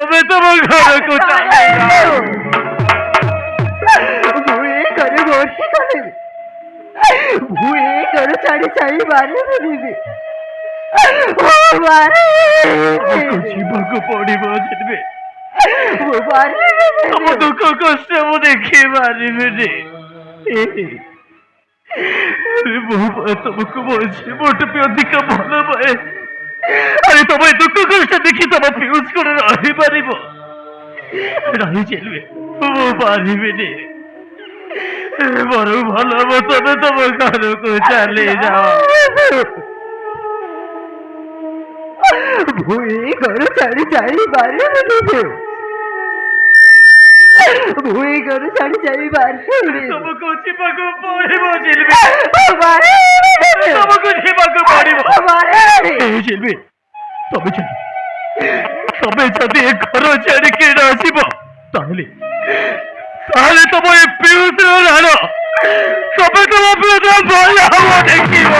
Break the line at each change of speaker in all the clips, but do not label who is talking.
ତମେ ତମ ଘରକୁ ଚାଲି ଯାଅ।
ମୁଁ ଏ ଘରେ ଭର୍ତ୍ତି କରିବି। ମୁଁ ଏ ଘର ଛାଡ଼ି ଚାଲି ପାରିବିନି।
ଯିବାକୁ ପଡିବ ଯିବେ।
ମୁଁ ପାରିବିନି।
ତମ ଦୁଃଖ କଷ୍ଟ ମୁଁ ଦେଖି ପାରିବିନି। ମୁଁ ତମକୁ ମୋ ଜୀବନଠୁ ବି ଅଧିକ ଭଲ ପାଏ। ଆରେ ତମ ଏ ଦୁଃଖ କଷ୍ଟ ଦେଖି ତମ ପିଉଷ କଣ ରହିପାରିବ? ରହିଯିବେ, ମୁଁ ପାରିବିନି। ବରଂ ଭଲ ହବ ତମେ ତମ ଘରକୁ ଚାଲି ଯାଅ।
ମୁଁ ଏ ଘର ଛାଡ଼ି ଚାଲି ପାରିବିନି। ମୁଁ ଏ ଘର ଛାଡ଼ି ଚାଲି ପାରିବିନି।
ତମକୁ ଯିବାକୁ ପଡିବ ଜିଲ୍ବି।
ପାରିବିନି।
ତମକୁ ଯିବାକୁ ପଡିବ। ଜିଲ୍ବି, ତମେ ଯଦି ଏ ଘର ଛାଡ଼ିକି ଆସିବ ତାହେଲେ ତମ ଏ ପିଉଷର ରାଣ ତମେ ତମ ପିଉଷ ଭଲ ହବ ଦେଖିବ।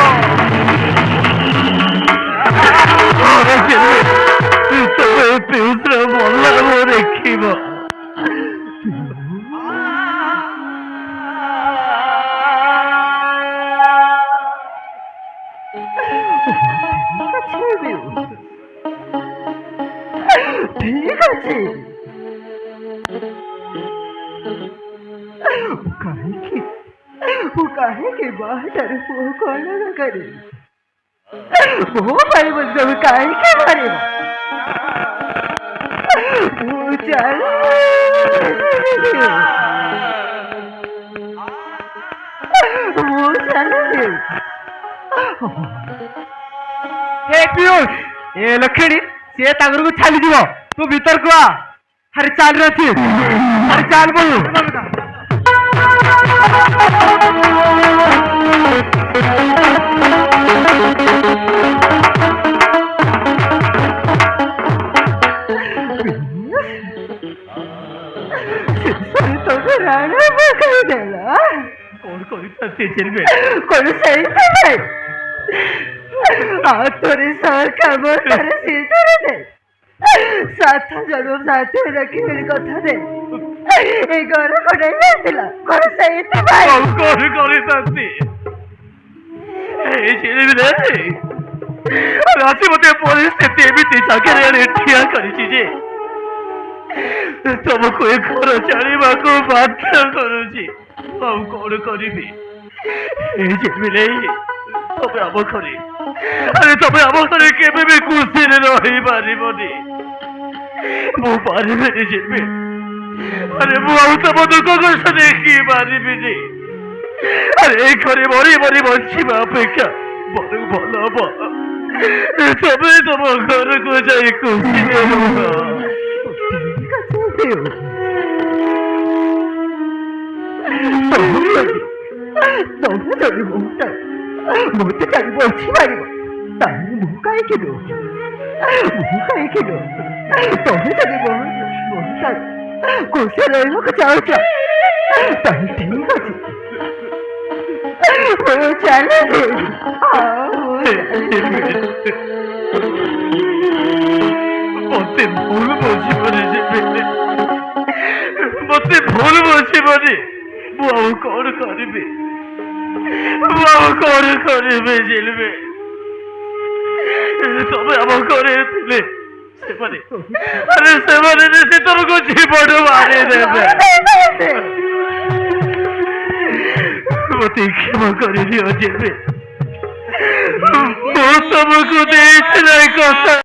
ତମେ ଏ ପିଉଷର ଭଲ ହବ ଦେଖିବ।
ঠিক আছে। वो काहे के बाहर वो कौन न करे। वो भाई बंदो काहे के मारे वो चल वो चल ए पियूष ए लखड़ी से तागर को छाली दियो तू भीतर को आ। अरे चाल रही अरे चाल बोल। राणा पकड़ देला।
कौन जिल्बे
कौन सही तो नहीं। तोरे सर खबर तेरे सीधे दे। साथ जन्म साथे रखी मेरी कथा दे। ए घर को नहीं आतिला कौन सही तो भाई।
कौन साथी ए जिल्बे रे राती मते परिस्थिति एमिति जागरे ठिया करिछि जे तुमको ए घर छाड़िबाको बाध्य करुछि। आउ कौन करिबि ए जिल्बे रे तबे आम घरे अरे तबे आम घरे केबे भी खुशी रही पारिबनी। मु पारिबिनी जिल्बे। अरे मु आउ तम दुख कष्ट देखी पारिबिनी। अरे ए घरे मरी मरी बंचिबा अपेक्षा बरं भल हम तबे तम घर को जाई खुशी
मत जानी बची पार मुझे तुम्हें जब खुशी रहा चाहूच ठीक अच्छे चले
मत भूल बुझीबनी मत भूल बुझीबनी मु कौन करी जिल्बे। तबे आम घरे अरे से तुमको जीवन मारी देवे। मत क्षमा कर दियो जिल्बे। तुमको देश नहीं